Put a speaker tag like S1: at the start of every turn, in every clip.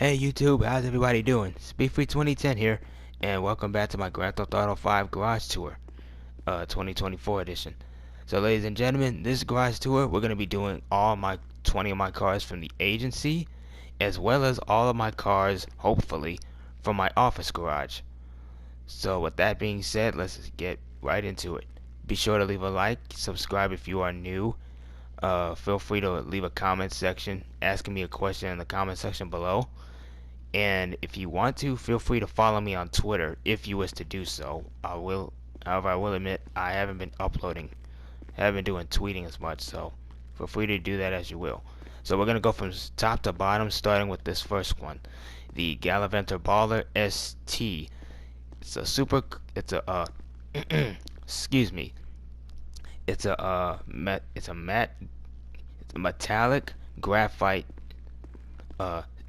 S1: Hey YouTube, how's everybody doing? Speedfree 2010 here, and welcome back to my Grand Theft Auto 5 Garage Tour, 2024 edition. So ladies and gentlemen, this garage tour, we're going to be doing all my 20 of my cars from the agency, as well as all of my cars, hopefully, from my office garage. So with that being said, let's get right into it. Be sure to leave a like, subscribe if you are new. Feel free to leave a comment section, asking me a question in the comment section below. And if you want to, feel free to follow me on Twitter if you wish to do so. However, I will admit I haven't been doing tweeting as much, so feel free to do that as you will. So we're gonna go from top to bottom, starting with this first one, the Galaventer Baller ST. Excuse me. It's a metallic graphite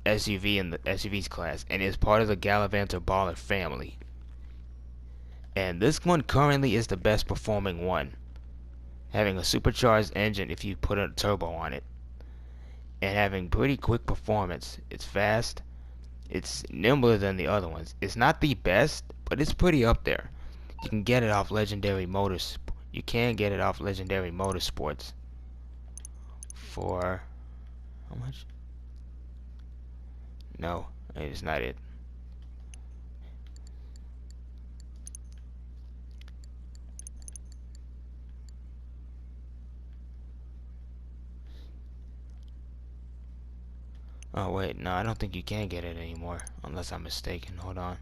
S1: SUV in the SUVs class, and is part of the Galaventer Baller family. And this one currently is the best performing one, having a supercharged engine if you put a turbo on it, and having pretty quick performance. It's fast, it's nimbler than the other ones. It's not the best, but it's pretty up there. You can get it off Legendary Motors. You can get it off Legendary Motorsports for how much? No, it's not it. Oh wait, no, I don't think you can get it anymore, unless I'm mistaken. Hold on.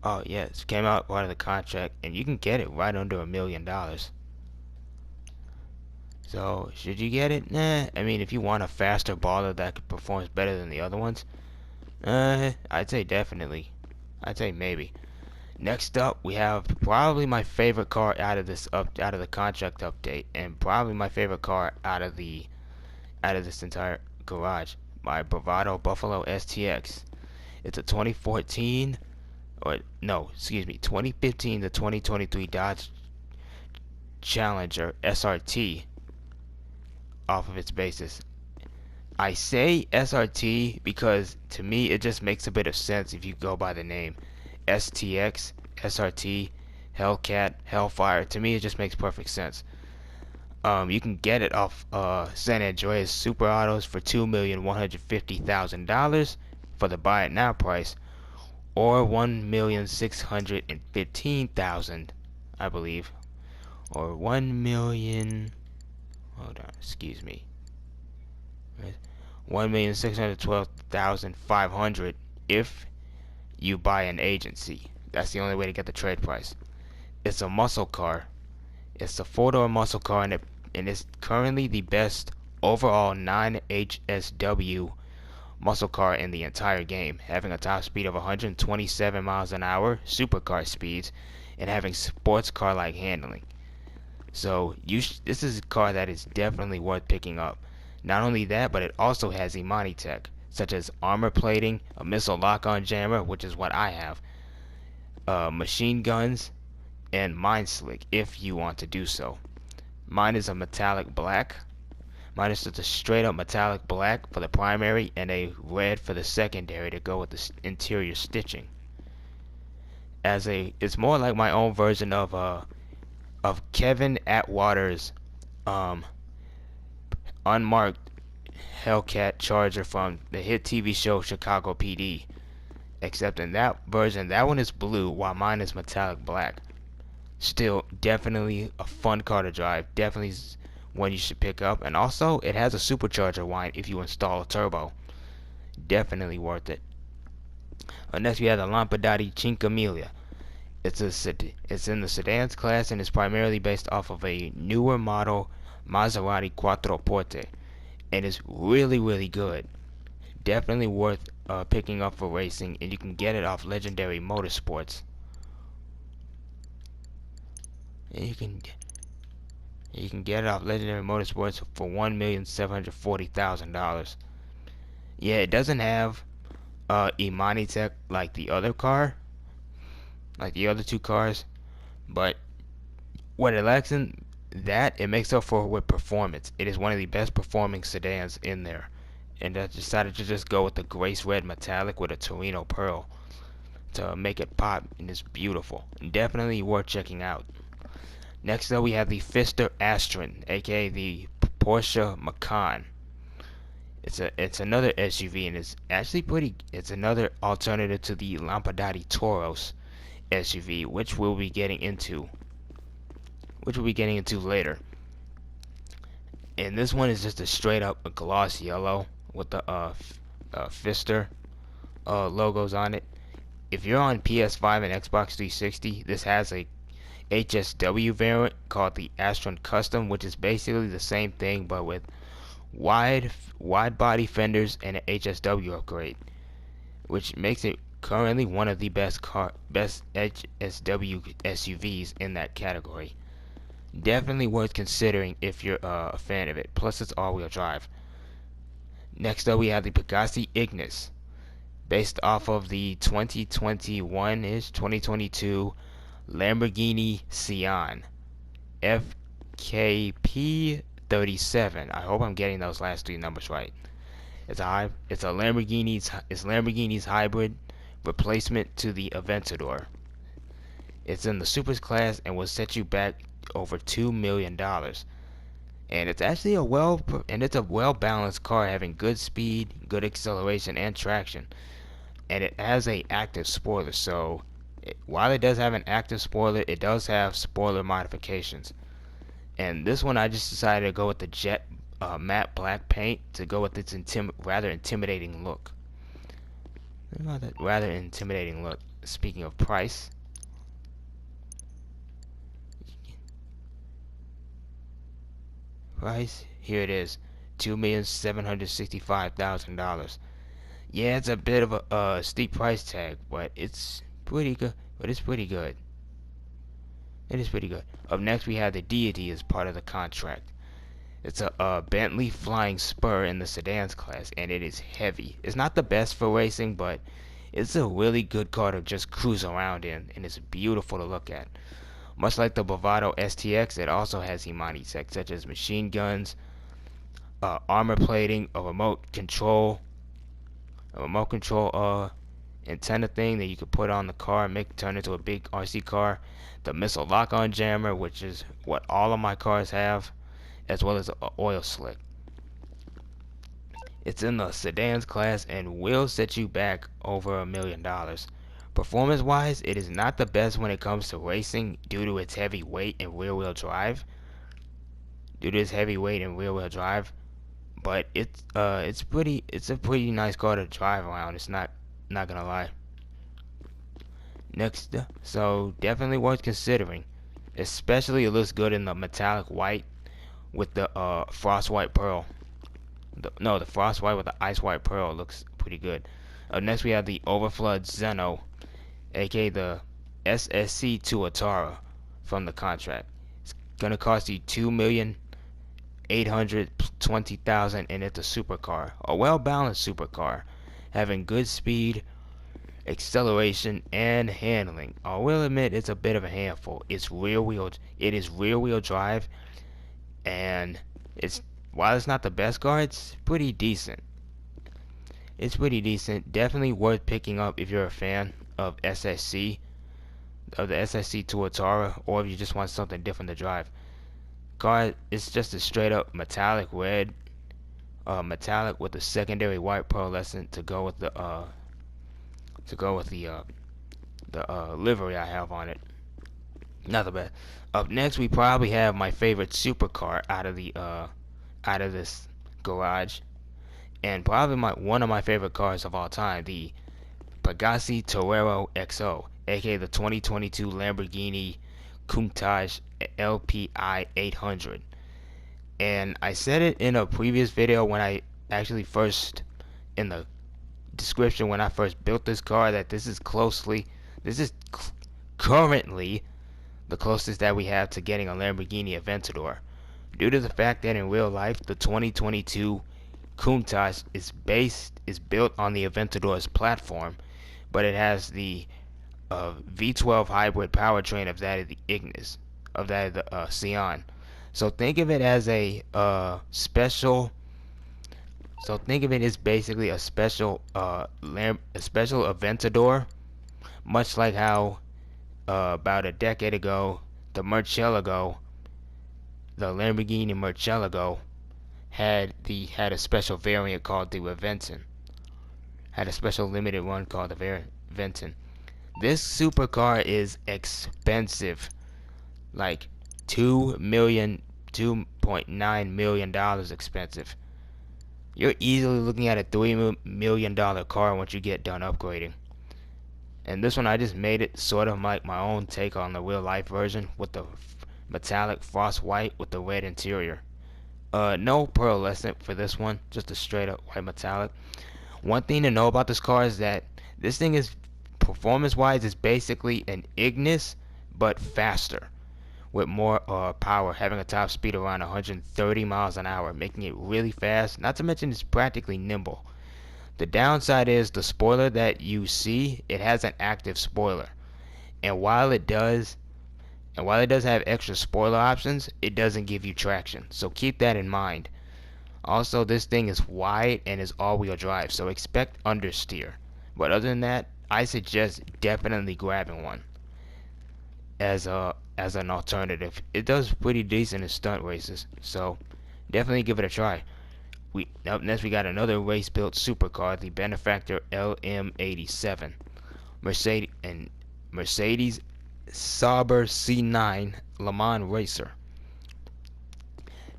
S1: Oh yes, it came out part of the contract, and you can get it right under $1 million. So should you get it? Nah. I mean, if you want a faster baller that performs better than the other ones, I'd say definitely. I'd say maybe. Next up, we have probably my favorite car out of the contract update, and probably my favorite car out of this entire garage, my Bravado Buffalo STX. It's a 2014, or no, excuse me, 2015 to 2023 Dodge Challenger SRT off of its basis. I say SRT because to me it just makes a bit of sense if you go by the name STX, SRT, Hellcat, Hellfire. To me it just makes perfect sense. You can get it off San Andreas Super Autos for $2,150,000 for the buy it now price, or $1,615,000, I believe, or 1,000,000. Hold on, excuse me. 1,612,500 if you buy an agency. That's the only way to get the trade price. It's a muscle car. It's a four-door muscle car, and it's currently the best overall non-HSW muscle car in the entire game, having a top speed of 127 miles an hour, supercar speeds, and having sports car-like handling. So this is a car that is definitely worth picking up. Not only that, but it also has Imani tech, such as armor plating, a missile lock-on jammer, which is what I have, machine guns, and Mind Slick if you want to do so. Mine is a metallic black. Mine is just a straight up metallic black for the primary and a red for the secondary to go with the interior stitching. It's more like my own version of Kevin Atwater's unmarked Hellcat Charger from the hit TV show Chicago PD. Except in that version, that one is blue while mine is metallic black. Still, definitely a fun car to drive. Definitely one you should pick up. And also, it has a supercharger wind if you install a turbo. Definitely worth it. Next, we have the Lampadati Cinquemila. It's in the sedans class and is primarily based off of a newer model Maserati Quattroporte, and is really good. Definitely worth picking up for racing, and you can get it off Legendary Motorsports. And you can get it off Legendary Motorsports for $1,740,000. Yeah, it doesn't have Imani tech like the other car, like the other two cars, but what it lacks in that it makes up for with performance. It is one of the best performing sedans in there. And I decided to just go with the Grace Red Metallic with a Torino Pearl to make it pop, and it's beautiful. Definitely worth checking out. Next up we have the Pfister Astron, aka the Porsche Macan. It's another SUV, and it's actually pretty. It's another alternative to the Lampadati Toros SUV, which we'll be getting into later. And this one is just a straight up gloss yellow with the Pfister logos on it. If you're on PS5 and Xbox 360, this has a HSW variant called the Astron Custom, which is basically the same thing but with wide body fenders and an HSW upgrade, which makes it currently one of the best HSW SUVs in that category. Definitely worth considering if you're a fan of it. Plus, it's all-wheel drive. Next up, we have the Pagani Ignis, based off of the 2022 Lamborghini Sian FKP37. I hope I'm getting those last three numbers right. It's Lamborghini's hybrid replacement to the Aventador. It's in the Supers class and will set you back over $2 million. And it's actually a well balanced car, having good speed, good acceleration, and traction. And it has a active spoiler, so while it does have an active spoiler, it does have spoiler modifications. And this one I just decided to go with the jet matte black paint to go with its rather intimidating look. Speaking of price, here it is, $2,765,000. Yeah, it's a bit of a steep price tag, but it's pretty good. It is pretty good. Up next, we have the Deity as part of the contract. It's a Bentley Flying Spur in the sedans class, and it is heavy. It's not the best for racing, but it's a really good car to just cruise around in, and it's beautiful to look at. Much like the Bravado STX, it also has Imani tech such as machine guns, armor plating, a remote control antenna thing that you could put on the car and turn into a big RC car, the missile lock-on jammer, which is what all of my cars have, as well as an oil slick. It's in the sedans class and will set you back over $1 million. Performance wise, it is not the best when it comes to racing due to its heavy weight and rear wheel drive. But it's a pretty nice car to drive around. It's not gonna lie. Next, so definitely worth considering. Especially it looks good in the metallic white with the frost white pearl. The frost white with the ice white pearl looks pretty good. Next we have the Overflood Zeno, aka the SSC Tuatara from the contract. It's gonna cost you $2,820,000, and it's a supercar, a well-balanced supercar, having good speed, acceleration, and handling. I will admit it's a bit of a handful. It is rear wheel drive, and while it's not the best car, it's pretty decent. Definitely worth picking up if you're a fan of the SSC Tuatara, or if you just want something different to drive. Car is just a straight up metallic red, metallic with a secondary white pearlescent to go with the livery I have on it. Not the best. Up next, we probably have my favorite supercar out of this garage, and probably one of my favorite cars of all time, the Pagani Torero XO, aka the 2022 Lamborghini Countach LPI 800. And I said it in a previous video when I actually in the description when I first built this car, that this is currently the closest that we have to getting a Lamborghini Aventador, due to the fact that in real life the 2022 Countach is built on the Aventador's platform, but it has the V12 hybrid powertrain of that of the Ignis, of that of the Sian. So think of it as a special. So think of it as basically a special a special Aventador, much like how about a decade ago the Lamborghini Murcielago had a special variant called the Reventon. Had a special limited one called the Reventon. This supercar is expensive, like 2.9 million dollars expensive. You're easily looking at a $3 million car once you get done upgrading. And this one I just made it sort of like my own take on the real life version with the metallic frost white with the red interior. No pearlescent for this one, just a straight up white metallic. One thing to know about this car is that this thing is performance wise is basically an Ignis but faster with more power, having a top speed around 130 miles an hour, making it really fast. Not to mention it's practically nimble. The downside is the spoiler that you see, it has an active spoiler. And while it does have extra spoiler options, it doesn't give you traction. So keep that in mind. Also, this thing is wide and is all-wheel drive, so expect understeer. But other than that, I suggest definitely grabbing one as an alternative. It does pretty decent in stunt races, so definitely give it a try. Up next we got another race-built supercar, the Benefactor LM87, Mercedes Sauber C9 Le Mans Racer.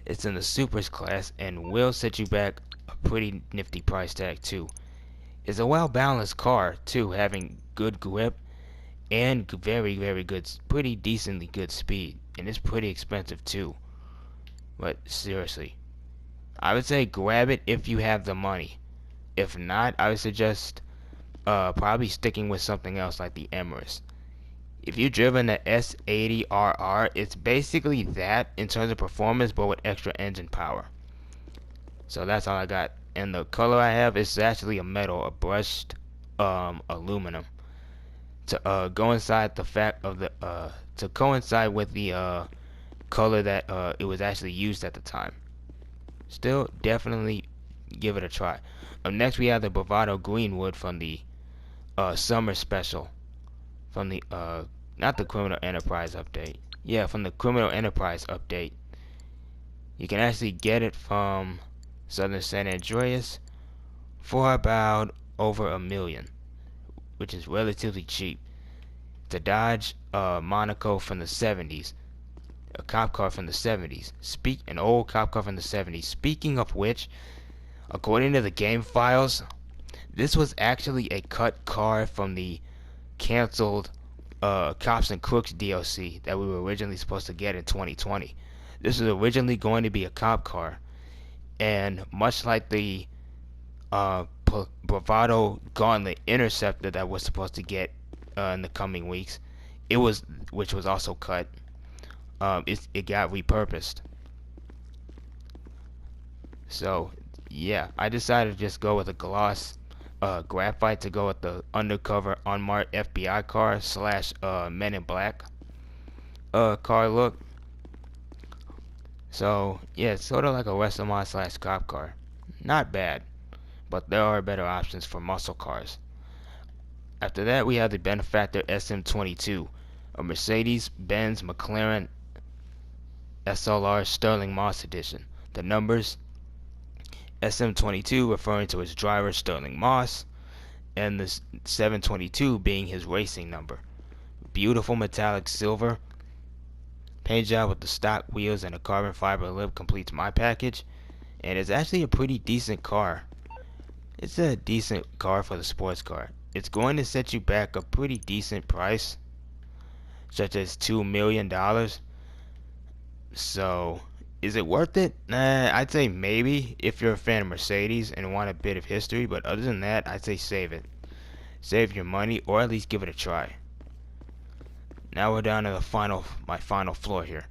S1: It's in the supers class and will set you back a pretty nifty price tag too. It's a well balanced car too, having good grip and very good, pretty decently good speed, and it's pretty expensive too. But seriously, I would say grab it if you have the money. If not, I would suggest probably sticking with something else like the Emirates. If you've driven the S80RR, it's basically that in terms of performance, but with extra engine power. So that's all I got. And the color I have is actually a metal, a brushed aluminum, to coincide with the color that it was actually used at the time. Still, definitely give it a try. Next, we have the Bravado Greenwood from the summer special, from the not the Criminal Enterprise update. Yeah, from the Criminal Enterprise update. You can actually get it from Southern San Andreas for about over $1 million, which is relatively cheap. It's a Dodge Monaco from the 70s, a cop car from the 70s. An old cop car from the 70s. Speaking of which, according to the game files, this was actually a cut car from the canceled Cops and Crooks DLC that we were originally supposed to get in 2020. This was originally going to be a cop car, and much like the Bravado Gauntlet Interceptor that we're supposed to get in the coming weeks, which was also cut. It got repurposed. So yeah, I decided to just go with a gloss graphite to go with the undercover unmarked FBI car slash Men in Black car look. So yeah, it's sort of like a Western slash cop car. Not bad, but there are better options for muscle cars. After that, we have the Benefactor SM22, a Mercedes-Benz McLaren SLR Sterling Moss edition. The numbers SM22 referring to his driver Sterling Moss, and the 722 being his racing number. Beautiful metallic silver. Paint job with the stock wheels and a carbon fiber lip completes my package, and it's actually a pretty decent car. It's a decent car for the sports car. It's going to set you back a pretty decent price, such as $2 million. So, is it worth it? I'd say maybe if you're a fan of Mercedes and want a bit of history, but other than that, I'd say save it. Save your money, or at least give it a try. Now we're down to my final floor here.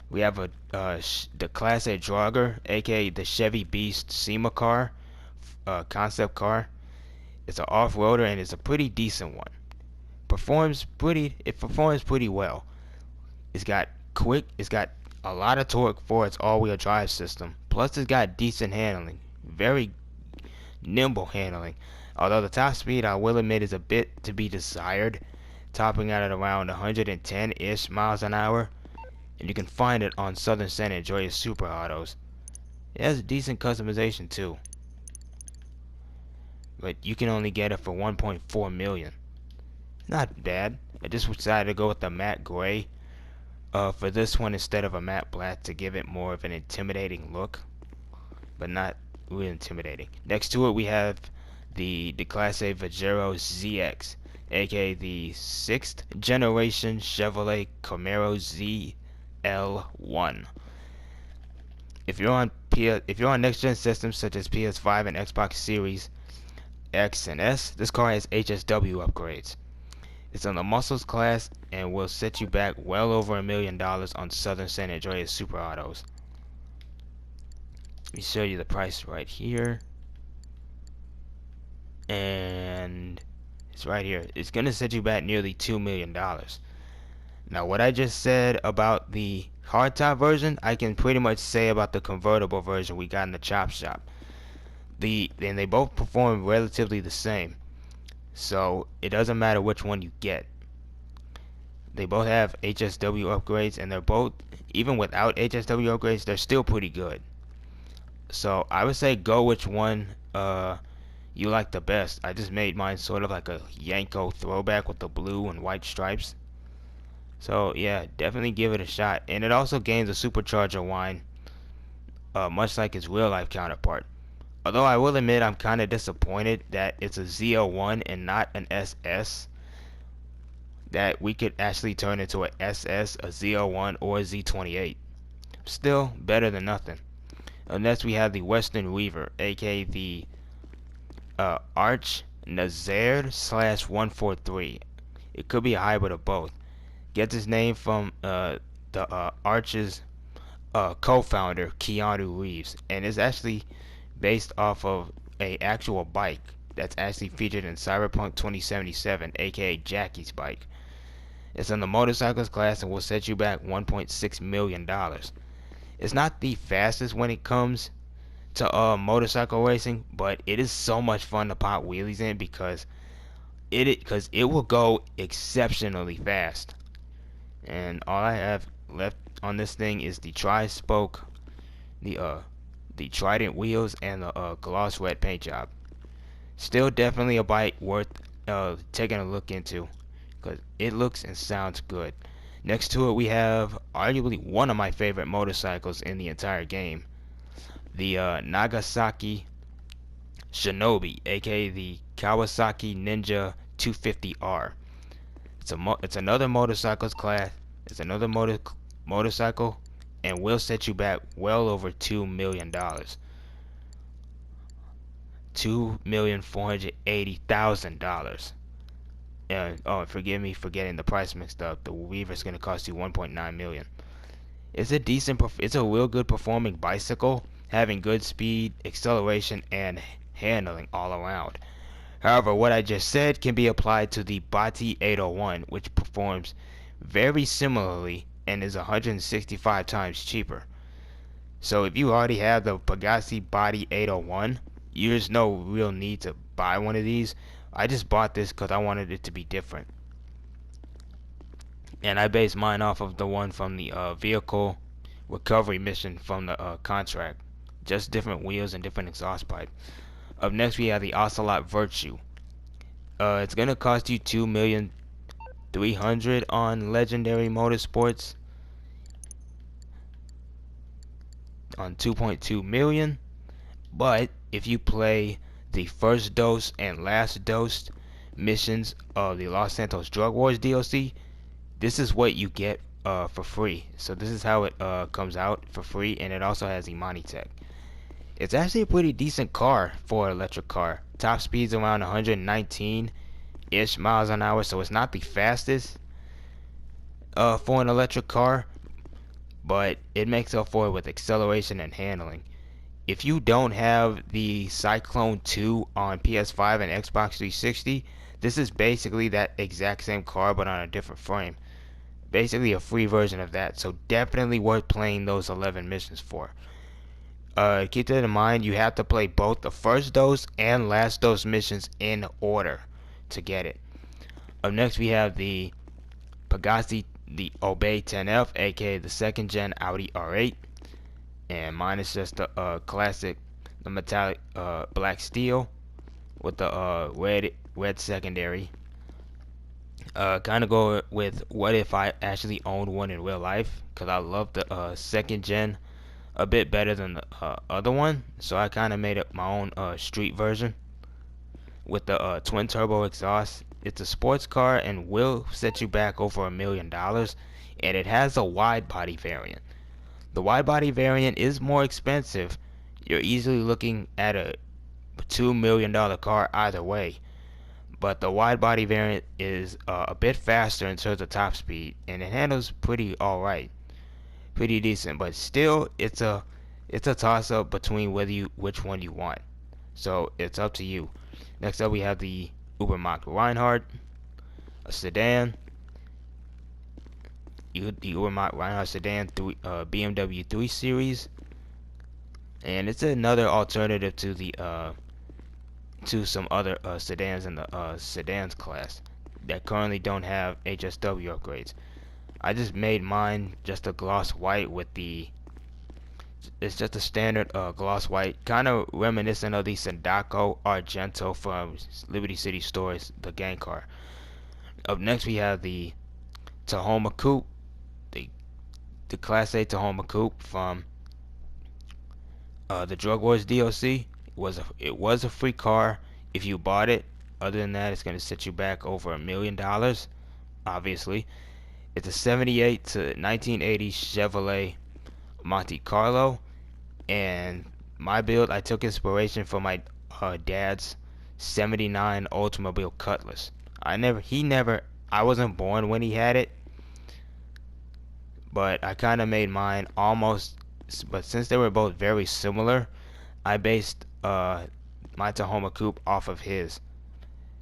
S1: We have the Class A Dragger, aka the Chevy Beast SEMA car, concept car. It's an off-roader and it's a pretty decent one. It performs pretty well. It's got a lot of torque for its all-wheel drive system. Plus, it's got decent handling, very nimble handling. Although the top speed, I will admit, is a bit to be desired, topping out at around 110-ish miles an hour, and you can find it on Southern San Andreas Super Autos. It has decent customization too, but you can only get it for 1.4 million. Not bad. I just decided to go with the matte gray for this one instead of a matte black to give it more of an intimidating look, but not really intimidating. Next to it we have the Class A Vajero ZX, aka the 6th generation Chevrolet Camaro ZL1. If you're on next gen systems such as PS5 and Xbox Series X and S, this car has HSW upgrades. It's on the Muscles class and will set you back well over $1 million on Southern San Andreas Super Autos. Let me show you the price right here. And it's right here. It's gonna set you back nearly $2 million. Now, what I just said about the hardtop version, I can pretty much say about the convertible version we got in the chop shop. And they both perform relatively the same, so it doesn't matter which one you get. They both have HSW upgrades, and they're both, even without HSW upgrades, they're still pretty good. So I would say go which one you like the best. I just made mine sort of like a Yanko throwback with the blue and white stripes. So yeah, definitely give it a shot. And it also gains a supercharger whine, much like its real life counterpart. Although I will admit I'm kind of disappointed that it's a ZL1 and not an SS. That we could actually turn into an SS, a ZL1, or a Z28. Still, better than nothing. Next we have the Western Weaver, aka the Arch Nazaire /143. It could be a hybrid of both. Gets its name from the Arch's co-founder, Keanu Reeves, and is actually based off of a actual bike that's actually featured in Cyberpunk 2077, aka Jackie's bike. It's in the motorcycles class and will set you back $1.6 million. It's not the fastest when it comes to motorcycle racing, but it is so much fun to pop wheelies in because it will go exceptionally fast. And all I have left on this thing is the tri-spoke, the Trident wheels, and the gloss red paint job. Still definitely a bike worth taking a look into because it looks and sounds good. Next to it we have arguably one of my favorite motorcycles in the entire game, the Nagasaki Shinobi, aka the Kawasaki Ninja 250R. It's another motorcycles class. It's another motorcycle, and will set you back well over $2 million. $2,480,000. And oh, forgive me for getting the price mixed up. The Weaver is going to cost you $1.9 million. It's a real good performing bicycle, having good speed, acceleration, and handling all around. However, what I just said can be applied to the Bati 801, which performs very similarly and is 165 times cheaper. So if you already have the Bugatti Bati 801, there's no real need to buy one of these. I just bought this because I wanted it to be different. And I based mine off of the one from the vehicle recovery mission from the contract. Just different wheels and different exhaust pipe. Up next we have the Ocelot Virtue. It's gonna cost you $2,300,000 on Legendary Motorsports, on 2.2 million. But if you play the first dose and last dose missions of the Los Santos Drug Wars DLC, this is what you get for free. So this is how it comes out for free, and it also has Imani Tech. It's actually a pretty decent car for an electric car. Top speed's around 119-ish miles an hour, so it's not the fastest for an electric car, but it makes up for it with acceleration and handling. If you don't have the Cyclone 2 on PS5 and Xbox 360, this is basically that exact same car but on a different frame. basically a free version of that. So definitely worth playing those 11 missions for. Keep that in mind. You have to play both the first dose and last dose missions in order to get it. Up next we have the Pagani, the Obey 10F, aka the second gen Audi R8, and mine is just the classic, the metallic black steel with the red secondary. Kind of go with what if I actually owned one in real life, because I love the second gen a bit better than the other one, so I kind of made up my own street version with the twin turbo exhaust. It's a sports car and will set you back over $1 million, and it has a wide body variant. The wide body variant is more expensive. You're easily looking at a $2 million car either way, but the wide body variant is a bit faster in terms of top speed, and it handles pretty alright, pretty decent. But still, it's a toss up between which one you want. So it's up to you. Next up, we have the Übermacht Reinhardt, a sedan. The Übermacht Reinhardt sedan through BMW 3 Series, and it's another alternative to the to some other sedans in the sedans class that currently don't have HSW upgrades. I just made mine just a gloss white with the. It's just a standard gloss white, kind of reminiscent of the Sandako Argento from Liberty City Stores, the gang car. Up next we have the Tahoma Coupe, the Class A Tahoma Coupe from the Drug Wars DLC. It was a free car if you bought it. Other than that, it's going to set you back over $1 million. Obviously, it's a 78 to 1980 Chevrolet Monte Carlo, and my build, I took inspiration from my dad's 79 Oldsmobile Cutlass. I wasn't born when he had it, but I kind of made mine almost. But since they were both very similar, I based my Tahoma Coupe off of his.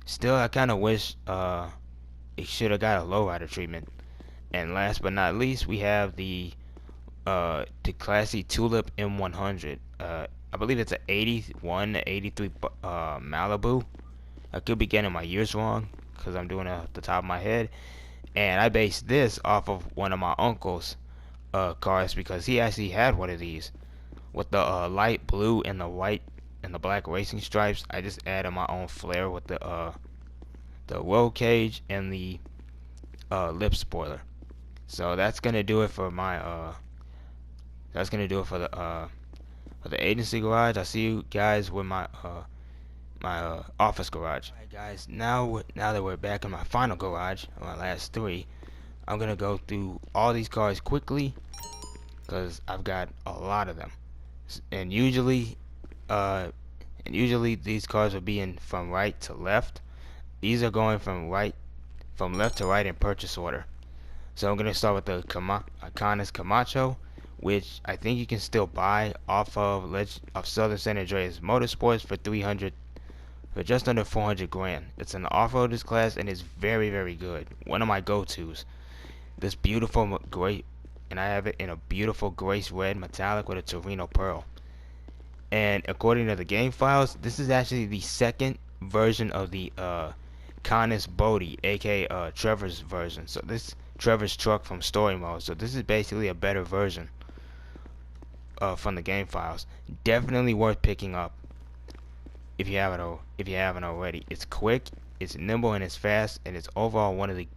S1: Still, I kind of wish it should have got a lowrider treatment. And last but not least, we have the classy Tulip M100. I believe it's an 81 to 83 Malibu. I could be getting my years wrong because I'm doing it off the top of my head. And I based this off of one of my uncle's cars because he actually had one of these with the light blue and the white and the black racing stripes. I just added my own flair with the roll cage and the lip spoiler. So that's gonna do it for my that's gonna do it for the agency garage. I'll see you guys with my office garage. Alright guys, now that we're back in my final garage, my last three, I'm gonna go through all these cars quickly because I've got a lot of them, and usually these cars are being from right to left. These are going from left to right in purchase order. So I'm gonna start with the Iconis Camacho, which I think you can still buy off of Southern San Andreas Motorsports for just under 400 grand. It's an off-roaders class and it's very, very good. One of my go-tos. This beautiful gray, and I have it in a beautiful grace red metallic with a Torino pearl. And according to the game files, this is actually the second version of the Canis Bodhi, aka Trevor's version. So this Trevor's truck from story mode. So this is basically a better version from the game files. Definitely worth picking up if you haven't already. It's quick, it's nimble, and it's fast, and it's overall one of the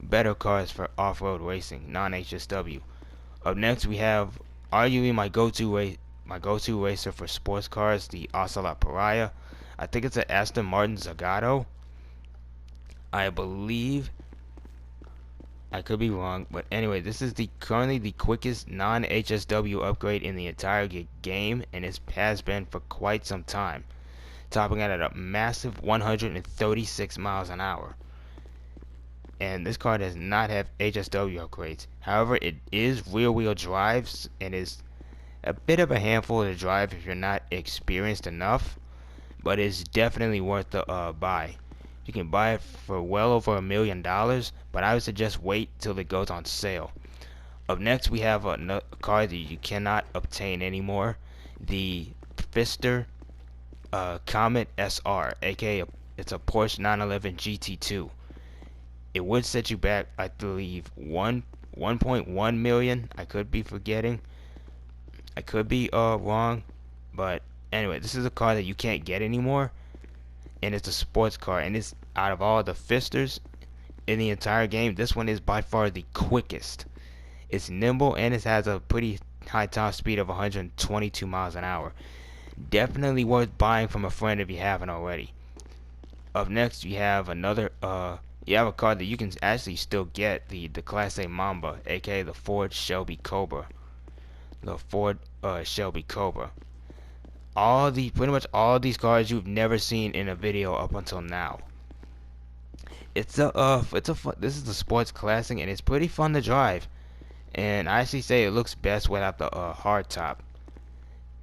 S1: better cars for off-road racing, non-HSW. Up next we have arguably my go-to racer for sports cars, the Ocelot Pariah. I think it's an Aston Martin Zagato. I believe, I could be wrong, but anyway, this is currently the quickest non-HSW upgrade in the entire game, and it has been for quite some time, topping out at a massive 136 miles an hour. And this car does not have HSW upgrades. However, it is rear-wheel drives and is a bit of a handful to drive if you're not experienced enough, but it's definitely worth the buy. You can buy it for well over $1 million, but I would suggest wait till it goes on sale. Up next, we have a car that you cannot obtain anymore, the Pfister Comet SR, aka it's a Porsche 911 GT2. It would set you back, I believe, 1.1 million. I could be forgetting. I could be wrong, but anyway, this is a car that you can't get anymore, and it's a sports car, and it's out of all the Pfisters in the entire game, this one is by far the quickest. It's nimble, and it has a pretty high top speed of 122 miles an hour. Definitely worth buying from a friend if you haven't already. Up next, you have you have a car that you can actually still get, the Class A Mamba, aka the Ford Shelby Cobra. The Ford Shelby Cobra. Pretty much all these cars you've never seen in a video up until now. This is the sports classic, and it's pretty fun to drive. And I actually say it looks best without the hard top.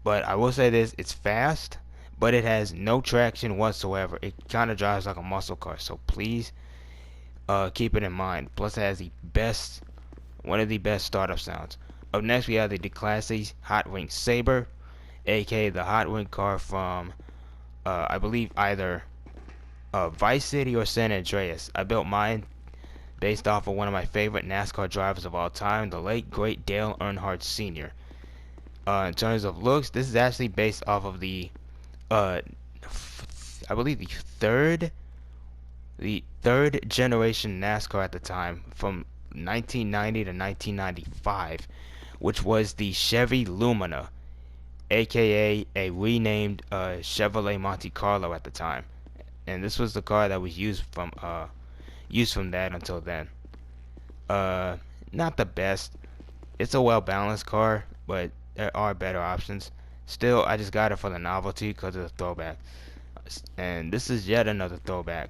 S1: But I will say this, it's fast, but it has no traction whatsoever. It kind of drives like a muscle car, so please keep it in mind. Plus it has one of the best startup sounds. Up next, we have the Class A Hot Wing Sabre, aka the Hot Wing car from I believe either Vice City or San Andreas. I built mine based off of one of my favorite NASCAR drivers of all time, the late great Dale Earnhardt Sr. In terms of looks, this is actually based off of the I believe the third generation NASCAR at the time, from 1990 to 1995, which was the Chevy Lumina, aka a renamed Chevrolet Monte Carlo at the time. And this was the car that was used from that until then. Not the best. It's a well balanced car, but there are better options. Still, I just got it for the novelty because of the throwback. And this is yet another throwback.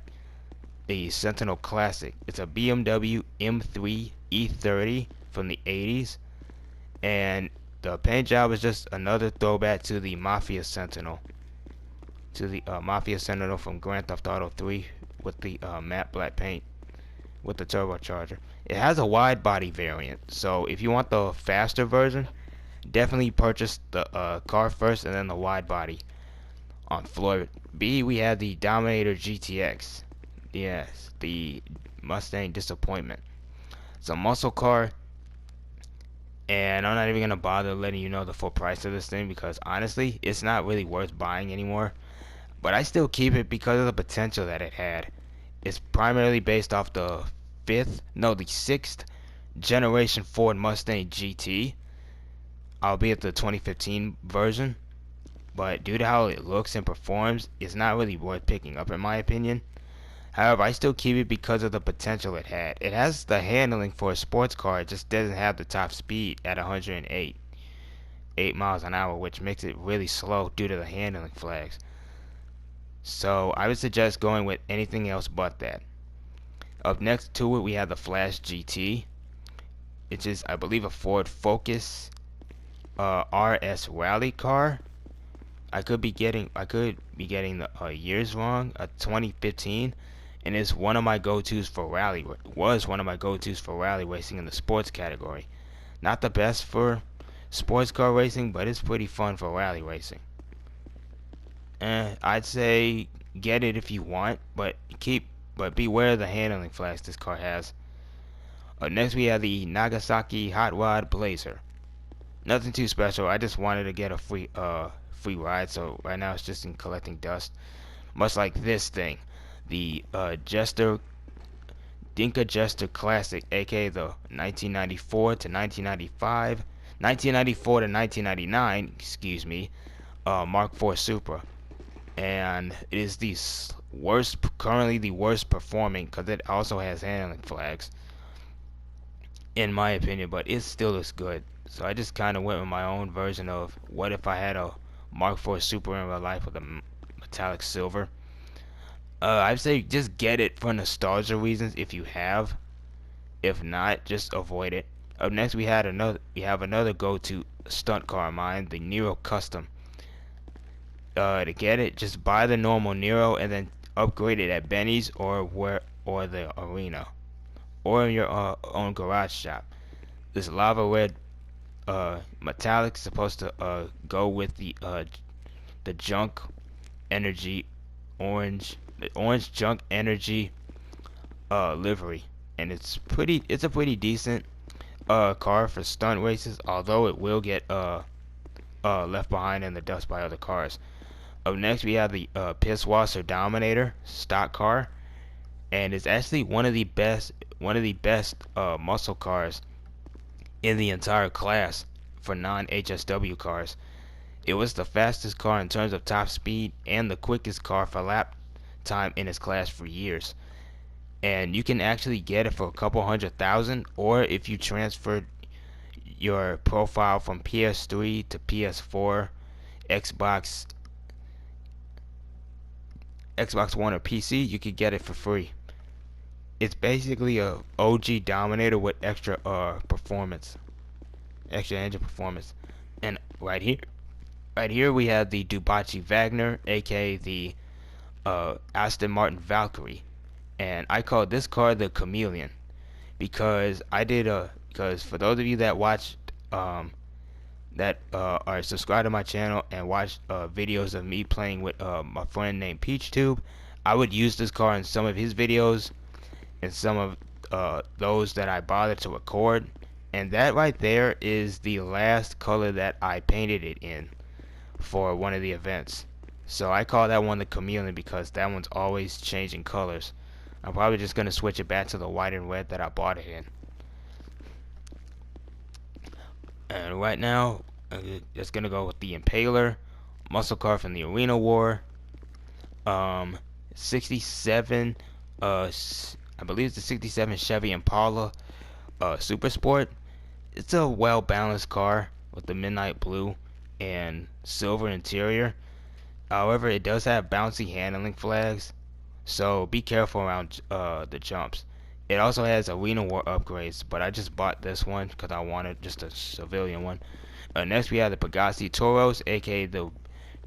S1: The Sentinel Classic. It's a BMW M3 E30 from the 80s. And the paint job is just another throwback to the Mafia Sentinel. To the Mafia Sentinel from Grand Theft Auto 3 with the matte black paint with the turbocharger. It has a wide body variant, so if you want the faster version, definitely purchase the car first and then the wide body. On floor B, we have the Dominator GTX. Yes, the Mustang Disappointment. It's a muscle car, and I'm not even gonna bother letting you know the full price of this thing because honestly, it's not really worth buying anymore. But I still keep it because of the potential that it had. It's primarily based off the sixth generation Ford Mustang GT, albeit the 2015 version. But due to how it looks and performs, it's not really worth picking up in my opinion. However, I still keep it because of the potential it had. It has the handling for a sports car, it just doesn't have the top speed at 108 miles an hour, which makes it really slow due to the handling flags. So I would suggest going with anything else but that. Up next to it, we have the Flash GT, which is, I believe, a Ford Focus RS rally car. I could be getting the years wrong. 2015, and it's one of my go-tos for rally. Was one of my go-tos for rally racing in the sports category. Not the best for sports car racing, but it's pretty fun for rally racing. I'd say get it if you want, but beware of the handling flags this car has. Next, we have the Nagasaki Hot Rod Blazer. Nothing too special. I just wanted to get a free ride, so right now it's just in collecting dust. Much like this thing, the Dinka Jester Classic, aka the 1994 to 1995, 1994 to 1999, excuse me, Mark IV Supra. And it is currently the worst performing, because it also has handling flags, in my opinion, but it still looks good. So I just kind of went with my own version of what if I had a Mark IV Supra in real life with a metallic silver. I'd say just get it for nostalgia reasons if you have. If not, just avoid it. Up next, we have another go-to stunt car of mine, the Nero Custom. To get it, just buy the normal Nero and then upgrade it at Benny's or the arena or in your own garage shop. This lava red metallic is supposed to go with the junk energy the orange junk energy livery, and it's a pretty decent car for stunt races, although it will get left behind in the dust by other cars. Up next we have the Pisswasser Dominator stock car, and it's actually one of the best muscle cars in the entire class for non-HSW cars. It was the fastest car in terms of top speed and the quickest car for lap time in its class for years. And you can actually get it for a couple $100,000, or if you transferred your profile from PS3 to PS4, Xbox One or PC, you could get it for free. It's basically a OG Dominator with extra extra engine performance. And right here we have the Ducati Wagner, aka the Aston Martin Valkyrie, and I call this car the Chameleon because because for those of you that watched that are subscribed to my channel and watch videos of me playing with my friend named PeachTube, I would use this car in some of his videos and some of those that I bothered to record, and that right there is the last color that I painted it in for one of the events. So I call that one the Chameleon because that one's always changing colors. I'm probably just gonna switch it back to the white and red that I bought it in. And right now, it's gonna go with the Impaler muscle car from the Arena War. 67, I believe it's the 67 Chevy Impala Super Sport. It's a well balanced car with the midnight blue and silver interior. However, it does have bouncy handling flags, so be careful around the jumps. It also has Arena War upgrades, but I just bought this one because I wanted just a civilian one. Next we have the Pegassi Toros, aka the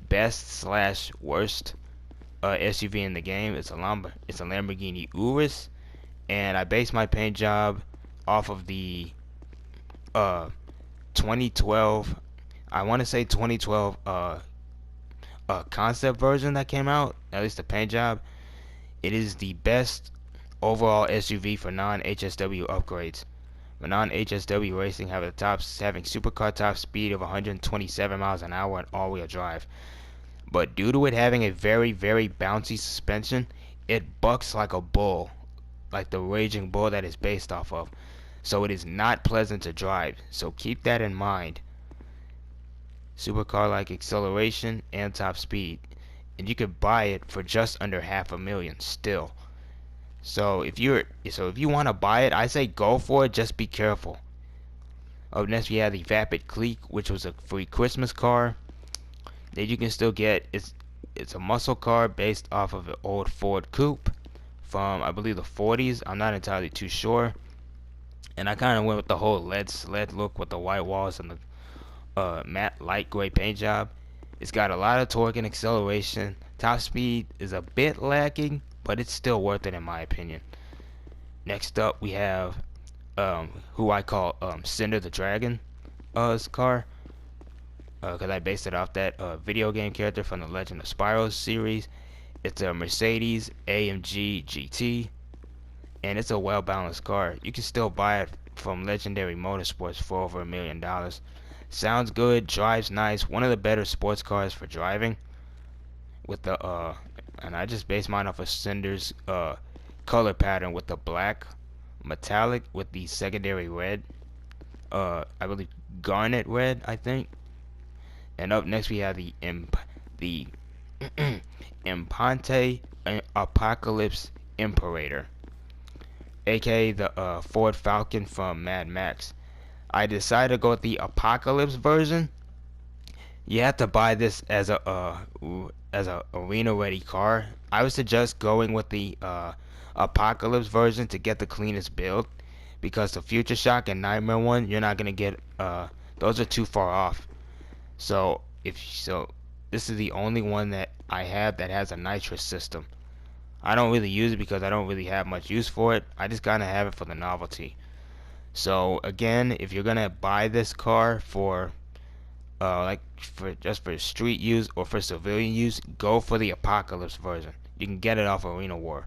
S1: best slash worst SUV in the game. It's a Lamborghini Urus, and I based my paint job off of the 2012, I want to say 2012 concept version that came out, at least the paint job. It is the best overall SUV for non-HSW upgrades. For non-HSW racing, having supercar top speed of 127 miles an hour and all-wheel drive. But due to it having a very, very bouncy suspension, it bucks like a bull, like the raging bull that is based off of. So it is not pleasant to drive. So keep that in mind. Supercar like acceleration and top speed, and you could buy it for just under $500,000 still. So if you want to buy it, I say go for it. Just be careful. Up next we have the Vapid Clique, which was a free Christmas car that you can still get. It's a muscle car based off of an old Ford Coupe from, I believe, the 40s. I'm not entirely too sure. And I kind of went with the whole lead sled look with the white walls and the matte light gray paint job. It's got a lot of torque and acceleration. Top speed is a bit lacking, but it's still worth it in my opinion. Next up we have who I call Cinder the Dragon car, because I based it off that video game character from the Legend of Spyro series. It's a Mercedes AMG GT, and it's a well balanced car. You can still buy it from Legendary Motorsports for over $1 million. Sounds good, drives nice, one of the better sports cars for driving. With the and I just based mine off of Cinder's color pattern with the black metallic with the secondary red. I believe garnet red, I think. And up next we have the Impante Apocalypse Imperator, aka the Ford Falcon from Mad Max. I decided to go with the Apocalypse version. You have to buy this as a arena ready car. I would suggest going with the Apocalypse version to get the cleanest build, because the Future Shock and Nightmare one, you're not gonna get those are too far off. So this is the only one that I have that has a nitrous system. I don't really use it because I don't really have much use for it. I just kind of have it for the novelty. So again, if you're gonna buy this car for like for just for street use or for civilian use, go for the Apocalypse version. You can get it off Arena War,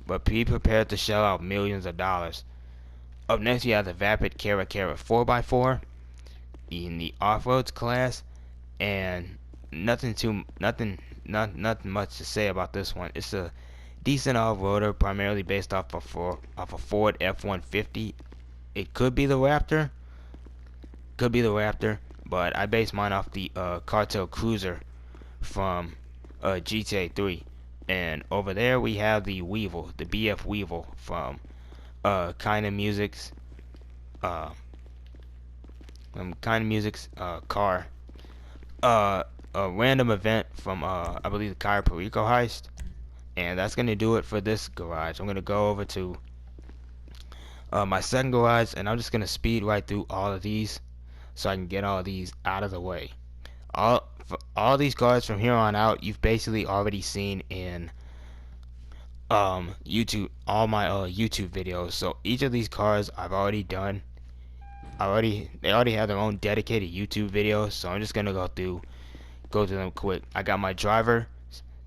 S1: but be prepared to shell out millions of dollars. Up next, you have the Vapid Kara 4x4 in the off-roads class, and nothing much to say about this one. It's a decent off-roader, primarily based off a Ford F-150. It could be the Raptor, but I based mine off the Cartel Cruiser from GTA 3. And over there we have the Weevil, the BF Weevil from Kinda Music's car. A random event from I believe the Cayo Perico heist. And that's gonna do it for this garage. I'm gonna go over to my second garage, and I'm just gonna speed right through all of these so I can get all of these out of the way. All these cars from here on out, you've basically already seen in YouTube, all my YouTube videos. So each of these cars I've already done. They already have their own dedicated YouTube videos. So I'm just gonna go through them quick. I got my driver,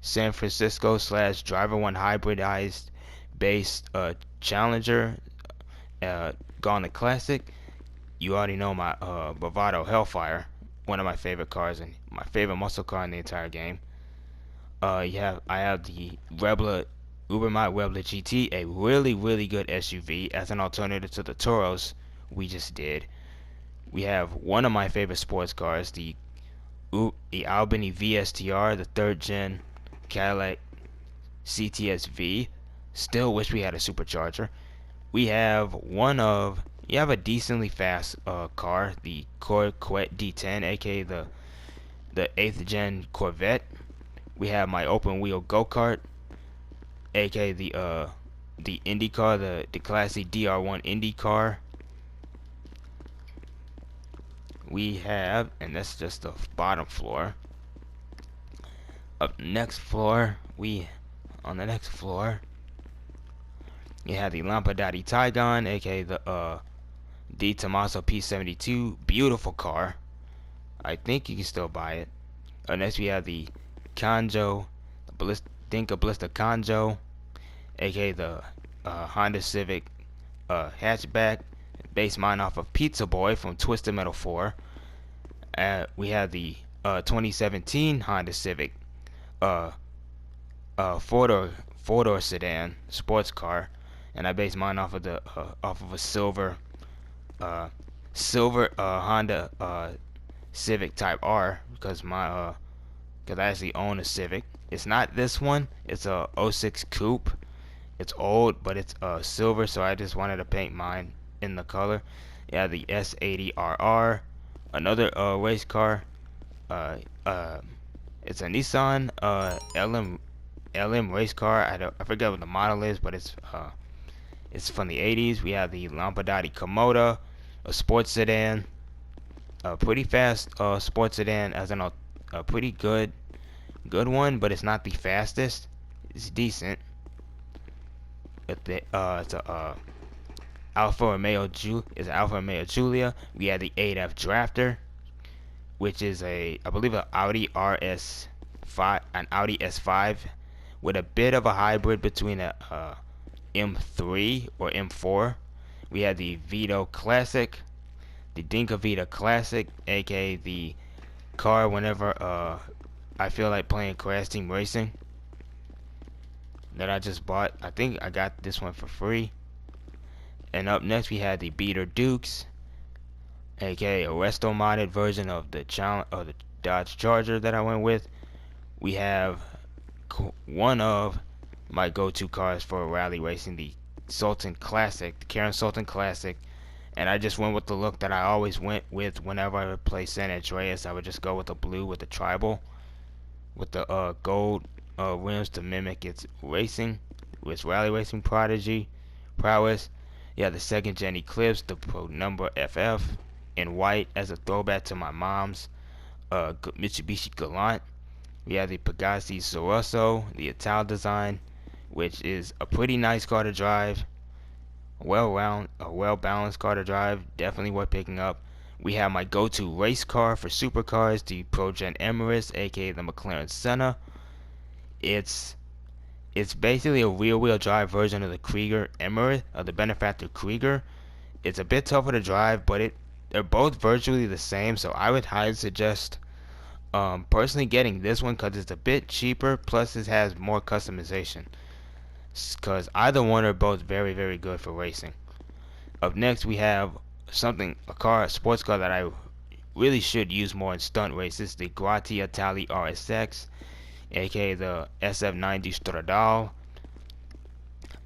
S1: San Francisco / Driver One hybridized based Challenger, Gauntlet Classic. You already know my Bravado Hellfire, one of my favorite cars and my favorite muscle car in the entire game. I have the Rebla Ubermatt Rebla GT, a really good SUV as an alternative to the Toros we just did. We have one of my favorite sports cars, the Albany VSTR, the 3rd gen Cadillac CTS-V. Still wish we had a supercharger. We have a decently fast car, the Corvette D10, aka the 8th gen Corvette. We have my open wheel go-kart, aka the Indy car, the classy DR1 Indy car. We have, and that's just the bottom floor. On the next floor, you have the Lampadati Taigon, aka the D Tomaso P72, beautiful car. I think you can still buy it. Next we have the Kanjo, Dinka Blista Kanjo, aka the Honda Civic hatchback, based mine off of Pizza Boy from Twisted Metal 4. We have the 2017 Honda Civic four-door sedan sports car, and I based mine off of a silver Honda Civic Type R because I actually own a Civic. It's not this one. It's a 06 Coupe. It's old, but it's silver, so I just wanted to paint mine in the color. Yeah, the S80RR, another race car. It's a Nissan LM race car. I forget what the model is, but it's from the 80s. We have the Lampadati Komoda, a sports sedan, a pretty fast sports sedan, as a pretty good one, but it's not the fastest. It's decent. It's a Alfa Romeo Giulia. We have the 8F Drafter, which is I believe an Audi S5 with a bit of a hybrid between a M3 or M4. We have the Vito Classic, the Dinka Vita Classic, aka the car whenever I feel like playing Crash Team Racing, that I just bought. I think I got this one for free. And up next we had the Beater Dukes, aka a resto modded version of the Dodge Charger that I went with. We have one of my go-to cars for rally racing, the Sultan Classic, the Karen Sultan Classic, and I just went with the look that I always went with whenever I would play San Andreas. I would just go with the blue with the tribal, with the gold rims to mimic its rally racing prowess. Yeah, the 2nd gen Eclipse, the Pro number FF in white as a throwback to my mom's Mitsubishi Galant. We have the Pegassi Sorosso, the Ital design. which is a pretty nice car to drive. A well balanced car to drive, definitely worth picking up. We have my go-to race car for supercars, the ProGen Emirates, aka the McLaren Senna. It's it's basically a rear-wheel drive version of the Krieger Emirates, of the Benefactor Krieger. It's a bit tougher to drive, but they're both virtually the same, so I would highly suggest personally getting this one because it's a bit cheaper, plus it has more customization. Because either one are both very, very good for racing. Up next, we have a sports car that I really should use more in stunt races, the Guardia Tali RSX, aka the SF90 Stradale.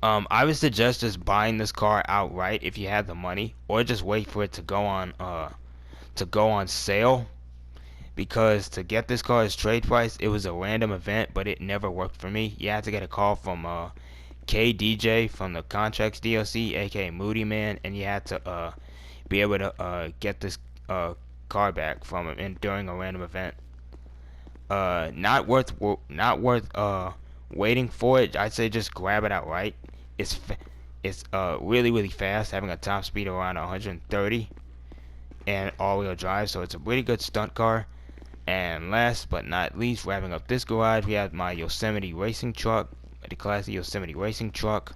S1: I would suggest just buying this car outright if you have the money, or just wait for it to go on sale. Because to get this car as trade price, it was a random event, but it never worked for me. You had to get a call from KDJ from the Contracts DLC, aka Moody Man, and you had to be able to get this car back from him during a random event. Not worth waiting for it. I'd say just grab it outright. It's really really fast, having a top speed around 130 and all-wheel drive, so it's a really good stunt car. And last but not least, wrapping up this garage, we have my Yosemite racing truck, the classic Yosemite racing truck.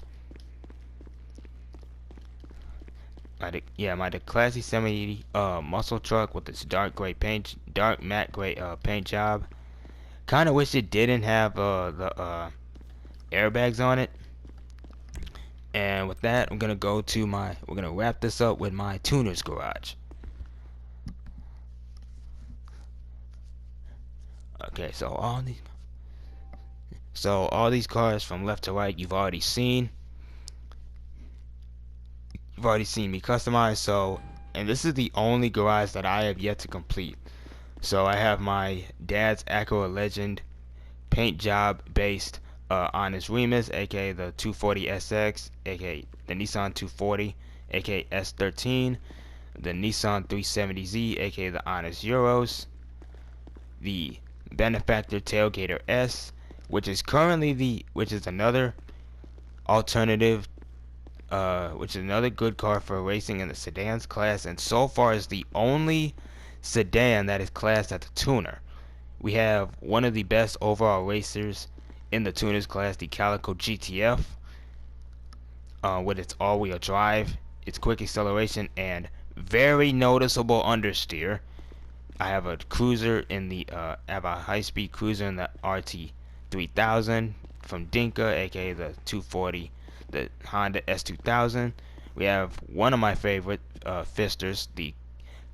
S1: My classic Yosemite muscle truck with this dark matte gray paint job. Kind of wish it didn't have the airbags on it. And with that, we're gonna wrap this up with my tuner's garage. Okay, so all these cars from left to right you've already seen. You've already seen me customize, and this is the only garage that I have yet to complete. So I have my dad's Acura Legend paint job based on his Remus, aka the 240SX, aka the Nissan 240, aka S13, the Nissan 370Z, aka the Honest Euros, the Benefactor Tailgater S, which is another alternative, which is another good car for racing in the sedans class, and so far is the only sedan that is classed as a tuner. We have one of the best overall racers in the tuners class, the Calico GTF, with its all-wheel drive, its quick acceleration, and very noticeable understeer. I have a high-speed cruiser in the RT3000 from Dinka, aka the 240, the Honda S2000. We have one of my favorite fisters, the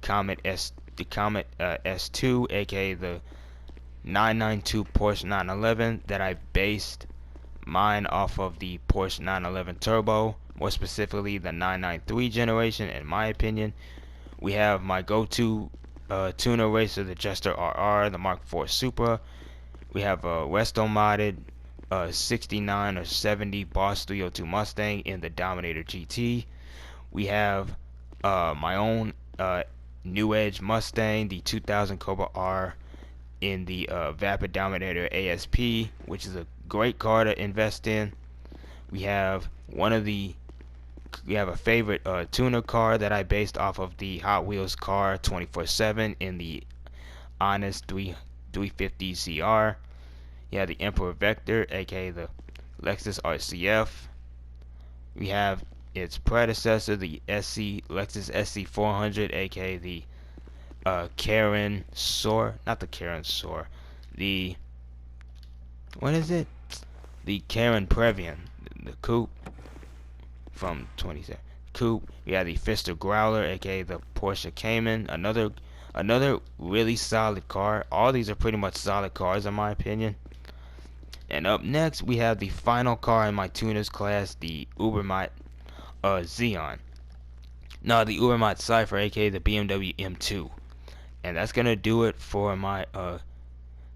S1: Comet S2, aka the 992 Porsche 911, that I based mine off of the Porsche 911 Turbo, more specifically the 993 generation, in my opinion. We have my go-to tuner racer, the Jester RR, the Mark IV Supra. We have a resto modded 69 or 70 Boss 302 Mustang in the Dominator GT. We have my own New Edge Mustang, the 2000 Cobra R, in the Vapid Dominator ASP, which is a great car to invest in. We have a favorite tuner car that I based off of the Hot Wheels car 24/7 in the Honest 350 CR. You have the Emperor Vector, aka the Lexus RCF. We have its predecessor, the Lexus SC400, aka the Karin Soar, not the Karin Soar, the Karin Previon, the coupe from 27 coupe. We have the Fister Growler, aka the Porsche Cayman, another really solid car. All these are pretty much solid cars in my opinion. And up next, we have the final car in my tuners class, the Ubermatt Xeon. No, the Ubermatt Cypher, aka the BMW M2. And that's gonna do it for my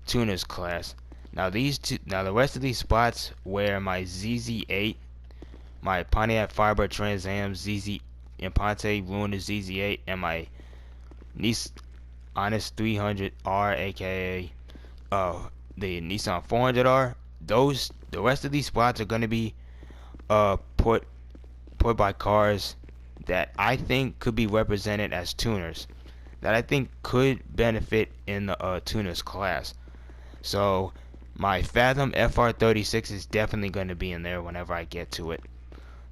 S1: tuners class. Now the rest of these spots where my ZZ8, my Pontiac Firebird Trans Am ZZ Imponte Ruiner ZZ8, and my Nissan Honest 300R, aka the Nissan 400R, the rest of these spots are gonna be put by cars that I think could be represented as tuners, that I think could benefit in the tuners class. So my Fathom FR36 is definitely going to be in there whenever I get to it.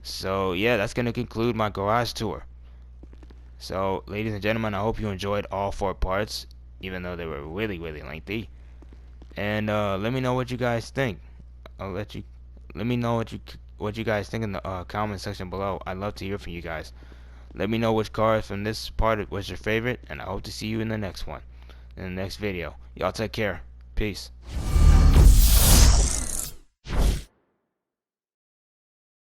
S1: So yeah, that's going to conclude my garage tour. So ladies and gentlemen, I hope you enjoyed all 4 parts, even though they were really lengthy. And let me know what you guys think. Let me know what you guys think in the comment section below. I'd love to hear from you guys. Let me know which cars from this part was your favorite, and I hope to see you in the next one, in the next video. Y'all take care. Peace.